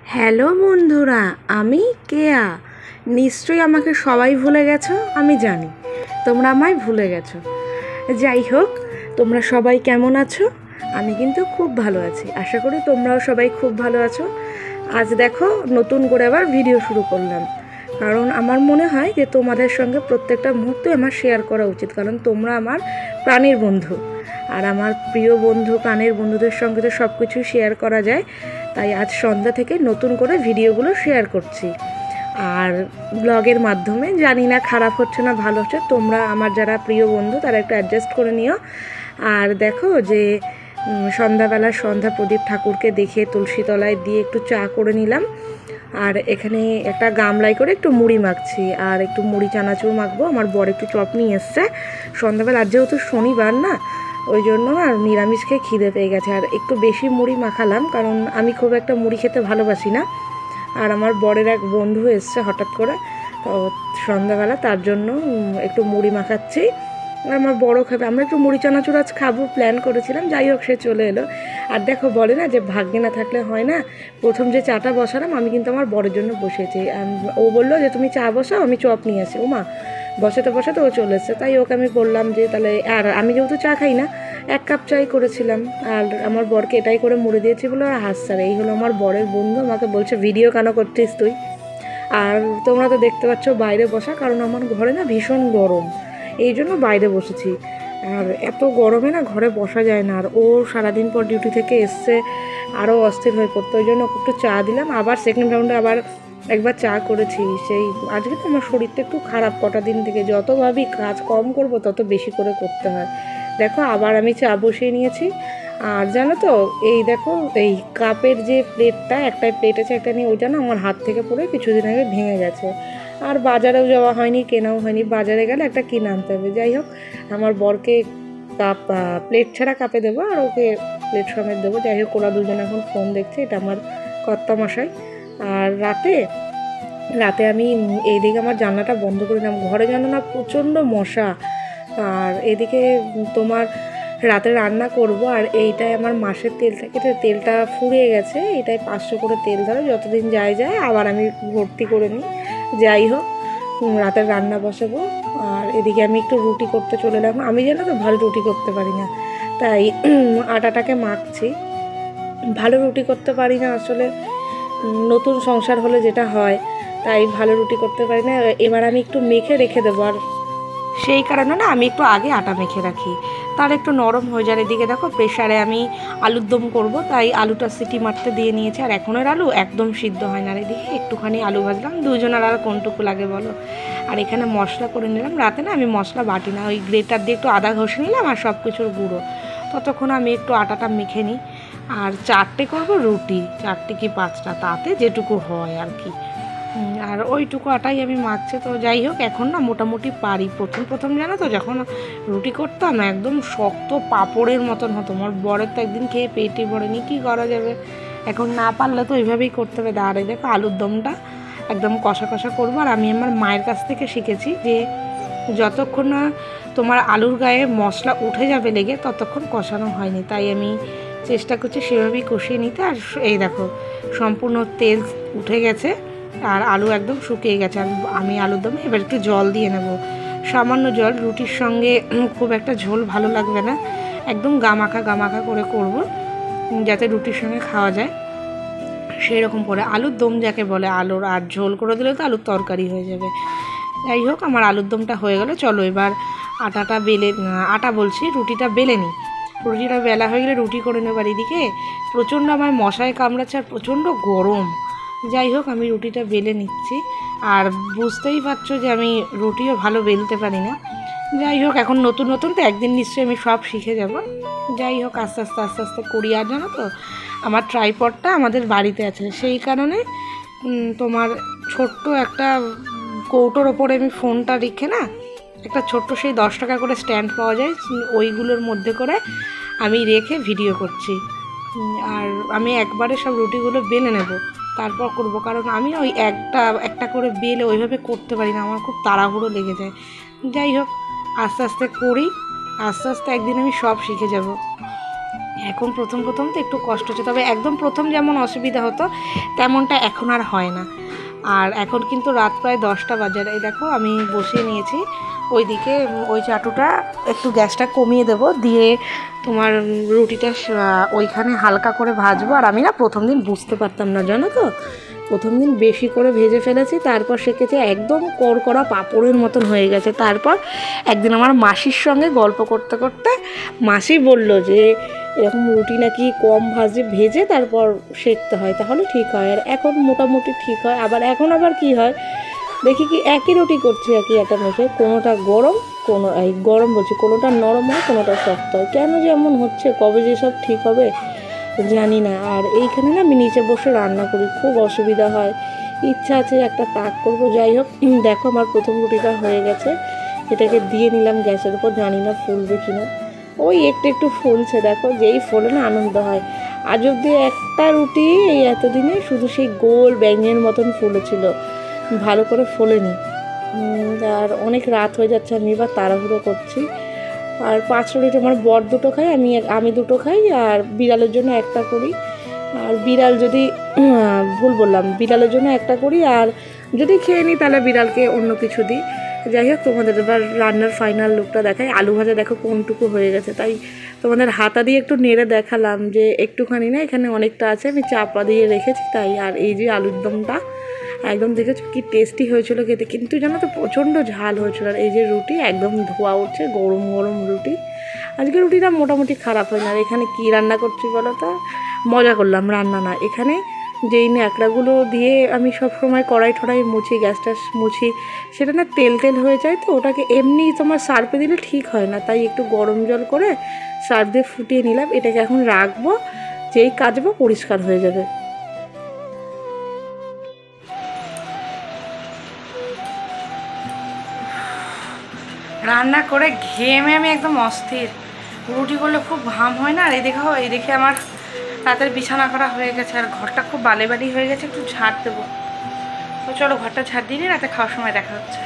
Hello বন্ধুরা, আমি কেয়া। নিশ্চয়ই আমাকে সবাই ভুলে গেছো, আমি জানি তোমরা আমায় ভুলে গেছো। যাই হোক, তোমরা সবাই কেমন আছো? আমি কিন্তু খুব ভালো আছি, আশা করি তোমরাও সবাই খুব ভালো আছো। আজ দেখো নতুন করে আবার ভিডিও শুরু করলাম, কারণ আমার মনে হয় যে তোমাদের সঙ্গে প্রত্যেকটা মুহূর্তে আমার শেয়ার করা উচিত, কারণ তোমরা আমার প্রাণের বন্ধু। আর আমার প্রিয় বন্ধু, প্রাণের বন্ধুদের সঙ্গে তো সব কিছু শেয়ার করা যায়। তাই আজ সন্ধ্যা থেকে নতুন করে ভিডিওগুলো শেয়ার করছি আর ব্লগের মাধ্যমে। জানি না খারাপ হচ্ছে না ভালো হচ্ছে, তোমরা আমার যারা প্রিয় বন্ধু তারা একটু অ্যাডজাস্ট করে নিও। আর দেখো যে সন্ধ্যাবেলা সন্ধ্যা প্রদীপ ঠাকুরকে দেখে তুলসী তলায় দিয়ে একটু চা করে নিলাম। আর এখানে একটা গামলায় করে একটু মুড়ি মাখছি, আর একটু মুড়ি চানাচুর মাখবো। আমার বর একটু চপ নিয়ে এসছে সন্ধ্যাবেলা, আর যেহেতু শনিবার না, ওই জন্য আর নিরামিষ খেয়ে খিদে পেয়ে গেছে। আর একটু বেশি মুড়ি মাখালাম, কারণ আমি খুব একটা মুড়ি খেতে ভালোবাসি না। আর আমার বরের এক বন্ধু এসছে হঠাৎ করে, তো সন্ধ্যাবেলা তার জন্য একটু মুড়ি মাখাচ্ছি। আর আমার বড় খাবে, আমরা একটু মুড়ি চানাচুর আজ খাবো প্ল্যান করেছিলাম। যাই হোক, সে চলে এলো। আর দেখো, বলে না যে ভাগ্যে না থাকলে হয় না। প্রথম যে চাটা বসালাম আমি কিন্তু আমার বরের জন্য বসেছি। ও বললো যে তুমি চা বসাও, আমি চপ নিয়ে আসি। ও মা, বসাতে বসাতে ও চলে এসছে। তাই ওকে আমি বললাম যে তাহলে, আর আমি যেহেতু চা খাই না, 1 কাপ চাই করেছিলাম। আর আমার বরকে এটাই করে মুড়ে দিয়েছি বলে আর হাসছে। এই হলো আমার বরের বন্ধু, আমাকে বলছে ভিডিও কেন করছিস তুই। আর তোমরা তো দেখতে পাচ্ছ বাইরে বসা, কারণ আমার ঘরে না ভীষণ গরম, এই জন্য বাইরে বসেছি। আর এত গরমে না ঘরে বসা যায় না। আর ও সারাদিন পর ডিউটি থেকে এসছে, আরও অস্থির হয়ে পড়তো। ওই জন্য ওকে একটু চা দিলাম। আবার সেকেন্ড রাউন্ডে আবার একবার চা করেছি। সেই আজকে তো আমার শরীরটা একটু খারাপ কটা দিন থেকে, যত ভাবি কাজ কম করব তত বেশি করে করতে হয়। দেখো আবার আমি চা বসিয়ে নিয়েছি। আর জানো তো, এই দেখো এই কাপের যে প্লেটটা, একটা প্লেট আছে একটা নিয়ে, ওইটা না আমার হাত থেকে পড়ে কিছুদিন আগে ভেঙে গেছে। আর বাজারেও যাওয়া হয়নি, কেনাও হয়নি। বাজারে গেলে একটা কিনে আনতে হবে। যাই হোক, আমার বরকে কাপ প্লেট ছাড়া কাপে দেবো, আর ওকে প্লেট সমেত দেবো। যাই হোক, ওরা দুজন এখন ফোন দেখছে, এটা আমার কর্তামশাই। আর রাতে আমি এইদিকে আমার জানলাটা বন্ধ করে দিলাম, ঘরে জানো না প্রচণ্ড মশা। আর এদিকে তোমার রাতে রান্না করব। আর এইটাই আমার মাসের তেল থাকে, তেলটা ফুরিয়ে গেছে। এটাই 500 করে তেল ধরে, যতদিন যায় আবার আমি ভর্তি করে নিই। যাই হোক, রাতের রান্না বসাবো। আর এদিকে আমি একটু রুটি করতে চলে এলাম। আমি জানো তো ভালো রুটি করতে পারি না, তাই আটাটাকে মাখছি। ভালো রুটি করতে পারি না আসলে, নতুন সংসার হলে যেটা হয়, তাই ভালো রুটি করতে পারি না। এবার আমি একটু মেখে রেখে দেবো, আর সেই কারণে না আমি একটু আগে আটা মেখে রাখি, তার একটু নরম হয়ে যায়। এদিকে দেখো প্রেশারে আমি আলুর দম করব, তাই আলুটা সিটি মারতে দিয়ে নিয়েছি। আর এখনের আলু একদম সিদ্ধ হয় না। আর এদিকে একটুখানি আলু ভাজলাম, দুজনের আর কোনটুকু লাগে বলো। আর এখানে মশলা করে নিলাম। রাতে না আমি মশলা বাটি না, ওই গ্রেটার দিয়ে একটু আদা ঘষে নিলাম আর সব কিছুর গুঁড়ো। ততক্ষণ আমি একটু আটাটা মেখে নিই। আর 4টে করবো রুটি, 4টে কি 5টা, তাতে যেটুকু হয় আর কি। আর ওইটুকু আটাই আমি মাখছি। তো যাই হোক, এখন না মোটামুটি পারি। প্রথম জানো তো, যখন রুটি করতাম একদম শক্ত পাঁপড়ের মতন হতো। আমার বরের তো একদিন খেয়ে পেটে ভরেনি, কী করা যাবে, এখন না পারলে তো ওইভাবেই করতে হবে। আর এই দেখো আলুর দমটা একদম কষা কষা করবো। আর আমি আমার মায়ের কাছ থেকে শিখেছি যে যতক্ষণ না তোমার আলুর গায়ে মশলা উঠে যাবে লেগে, ততক্ষণ কষানো হয়নি। তাই আমি চেষ্টা করছি সেভাবেই কষিয়ে নিতে। আর এই দেখো সম্পূর্ণ তেল উঠে গেছে, আর আলু একদম শুকিয়ে গেছে। আর আমি আলুর দমে এবার একটু জল দিয়ে নেব, সামান্য জল। রুটির সঙ্গে খুব একটা ঝোল ভালো লাগবে না, একদম গামাখা করে করব, যাতে রুটির সঙ্গে খাওয়া যায় সেই রকম করে। আলুর দম যাকে বলে, আলুর আর ঝোল করে দিলে তো আলুর তরকারি হয়ে যাবে। যাই হোক, আমার আলুর দমটা হয়ে গেল। চলো এবার রুটিটা বেলে নিই। রুটিটা বেলা হয়ে গেলে রুটি করে নেবার। এদিকে প্রচণ্ড আমার মশায় কামড়াচ্ছে আর প্রচণ্ড গরম। যাই হোক, আমি রুটিটা বেলে নিচ্ছি। আর বুঝতেই পারছো যে আমি রুটিও ভালো বেলতে পারি না। যাই হোক, এখন নতুন তো একদিন নিশ্চয়ই আমি সব শিখে যাব। যাই হোক, আস্তে আস্তে করি। আর জানো তো, আমার ট্রাইপডটা আমাদের বাড়িতে আছে, সেই কারণে তোমার ছোট্ট একটা কৌটোর ওপরে আমি ফোনটা রেখে না, একটা ছোট্ট সেই 10 টাকা করে স্ট্যান্ড পাওয়া যায়, ওইগুলোর মধ্যে করে আমি রেখে ভিডিও করছি। আর আমি একবারে সব রুটিগুলো বেলে নেব, তারপর করব, কারণ আমি ওই একটা করে বেলে ওইভাবে করতে পারি না, আমার খুব তাড়াহুড়ো লেগে যায়। যাই হোক, আস্তে আস্তে করি, আস্তে একদিন আমি সব শিখে যাব। এখন প্রথম প্রথম তো একটু কষ্ট হচ্ছে, তবে একদম প্রথম যেমন অসুবিধা হতো তেমনটা এখন আর হয় না। আর এখন কিন্তু রাত প্রায় 10টা বাজে। এই দেখো আমি বসিয়ে নিয়েছি ওইদিকে, ওই চাটুটা একটু গ্যাসটা কমিয়ে দেবো, দিয়ে তোমার রুটিটা ওইখানে হালকা করে ভাজবো। আর আমি না প্রথম দিন বুঝতে পারতাম না, জানো তো, প্রথম দিন বেশি করে ভেজে ফেলেছি, তারপর সেক্ষেত্রে একদম কড়কড়া পাঁপড়ের মতন হয়ে গেছে। তারপর একদিন আমার মাসির সঙ্গে গল্প করতে করতে মাসি বলল যে এরকম রুটি নাকি কম ভেজে তারপর সেঁকতে হয়, তাহলে ঠিক হয়। আর এখন মোটামুটি ঠিক হয়। এখন আবার কি হয় দেখি কি একই রুটি করছি একই আটা মেখে, কোনোটা গরম, গরম বলছি, কোনোটা নরম হয়, কোনোটা শক্ত হয়। কেন যে এমন হচ্ছে, কবে যে সব ঠিক হবে জানি না। আর এইখানে না আমি নিচে বসে রান্না করি, খুব অসুবিধা হয়। ইচ্ছা আছে একটা তাক করবো। যাই হোক, দেখো আমার প্রথম রুটিটা হয়ে গেছে, এটাকে দিয়ে নিলাম গ্যাসের উপর, জানি না ফুলবে কিনা। ওই একটু একটু ফুলছে, দেখো, যেই ফোলে না আনন্দ হয়। আজ অব্দি একটা রুটি এই এতদিনে শুধু সেই গোল ব্যাঙের মতন ফুলেছিল, ভালো করে ফোলেনি। আর অনেক রাত হয়ে যাচ্ছে, আমি এবার তাড়াহুড়ো করছি। আর 5 রুটি আমার বর দুটো খাই, আমি দুটো খাই, আর বিড়ালের জন্য একটা করি। আর বিড়াল যদি ভুল বললাম, বিড়ালের জন্য একটা করি, আর যদি খেয়ে নিই তাহলে বিড়ালকে অন্য কিছু দিই। যাই হোক, তোমাদের এবার রান্নার ফাইনাল লুকটা দেখাই। আলু ভাজা দেখো কোনটুকু হয়ে গেছে, তাই তোমাদের হাতা দিয়ে একটু নেড়ে দেখালাম যে একটুখানি না, এখানে অনেকটা আছে, আমি চাপা দিয়ে রেখেছি তাই। আর এই যে আলুর দমটা একদম দেখেছো কি টেস্টি হয়েছিল খেতে, কিন্তু জানো তো প্রচণ্ড ঝাল হয়েছিল। আর এই যে রুটি একদম ধোয়া উঠছে, গরম গরম রুটি। আজকে রুটিটা মোটামুটি খারাপ হয় না। আর এখানে কী রান্না করছি বলো তো, মজা করলাম, রান্না না, এখানে যেই ন্যাকড়াগুলো দিয়ে আমি সব সময় কড়াই ঠড়াই মুছি, গ্যাসটা মুছি, সেটা না তেল তেল হয়ে যায়, তো ওটাকে এমনি তোমার সার্ফে দিলে ঠিক হয় না, তাই একটু গরম জল করে সার্ফ দিয়ে ফুটিয়ে নিলাম। এটাকে এখন রাখবো, যেই কাচবো পরিষ্কার হয়ে যাবে। রান্না করে ঘেমে আমি একদম অস্থির। রুটি করলে খুব ঘাম হয় না। আর এই দেখে আমার রাতের বিছানা করা হয়ে গেছে, আর ঘরটা খুব বালি বালি হয়ে গেছে, একটু ঝাড় দেবো। তো চলো ঘরটা ঝাড় দিয়ে রাতে খাওয়ার সময় দেখা হচ্ছে।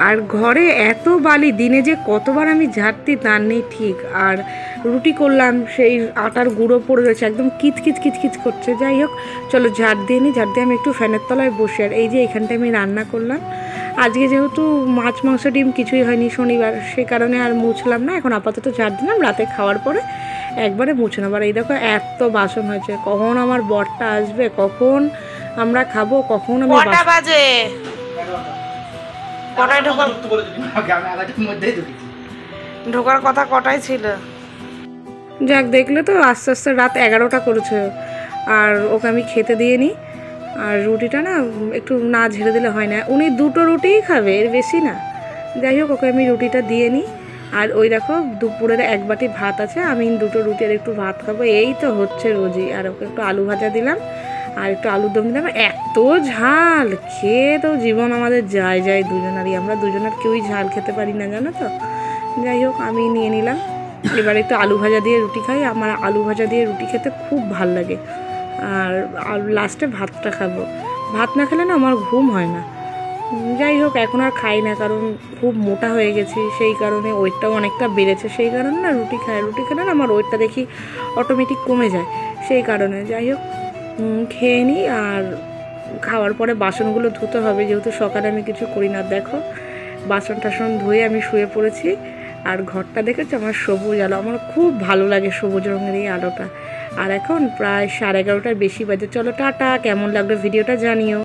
আর ঘরে এত বালি, দিনে যে কতবার আমি ঝাড়তি তার নেই ঠিক। আর রুটি করলাম, সেই আটার গুঁড়ো পড়ে রয়েছে, একদম কিচকিচ কিচকিচ করছে। যাই হোক, চলো ঝাড় দিয়ে নিই। ঝাড় দিয়ে আমি একটু ফ্যানের তলায় বসে, আর এই যে এখানটায় আমি রান্না করলাম। আজকে যেহেতু মাছ মাংস ডিম কিছুই হয়নি, শনিবার, সে কারণে আর মুছলাম না। এখন আপাতত ঝাড় দিলাম, রাতে খাওয়ার পরে একবারে মুছে নেবো। আর এই দেখো এত বাসন হয়েছে, কখন আমার বরটা আসবে, কখন আমরা খাবো, কখন আমি বাজে কটায় ঢোকার কথা কটাই ছিল। যাক, দেখলে তো আস্তে আস্তে রাত 11টা করেছে। আর ওকে আমি খেতে দিয়ে নিই। আর রুটিটা না একটু না ঝেড়ে দিলে হয় না, উনি 2টো রুটিই খাবে, এর বেশি না। যাই হোক, ওকে আমি রুটিটা দিয়ে নিই। আর ওই দেখো দুপুরের 1 বাটি ভাত আছে, আমি 2টো রুটি আর একটু ভাত খাবো, এই তো হচ্ছে রোজই। আর ওকে একটু আলু ভাজা দিলাম, আর একটু আলুর দম দিলাম। এত ঝাল খেয়ে তো জীবন আমাদের যায় দুজনারই, আমরা দুজনার কেউই ঝাল খেতে পারি না, জানো তো। যাই হোক, আমি নিয়ে নিলাম। এবার একটু আলু ভাজা দিয়ে রুটি খাই, আমার আলু ভাজা দিয়ে রুটি খেতে খুব ভাল লাগে। আর লাস্টে ভাতটা খাবো, ভাত না খেলে না আমার ঘুম হয় না। যাই হোক, এখন আর খাই না, কারণ খুব মোটা হয়ে গেছি, সেই কারণে ওয়েটটাও অনেকটা বেড়েছে, সেই কারণে না রুটি খেলে না আমার ওয়েটটা দেখি অটোমেটিক কমে যায়, সেই কারণে। যাই হোক, খেয়ে নিই। আর খাওয়ার পরে বাসনগুলো ধুতে হবে, যেহেতু সকালে আমি কিছু করি না। দেখো বাসন টাসন ধুয়ে আমি শুয়ে পড়েছি। আর ঘরটা দেখেছো আমার সবুজ আলো, আমার খুব ভালো লাগে সবুজ রঙের এই আলোটা। আর এখন প্রায় 11:30টার বেশি বাজে। চলো টাটা, কেমন লাগলো ভিডিওটা জানিও।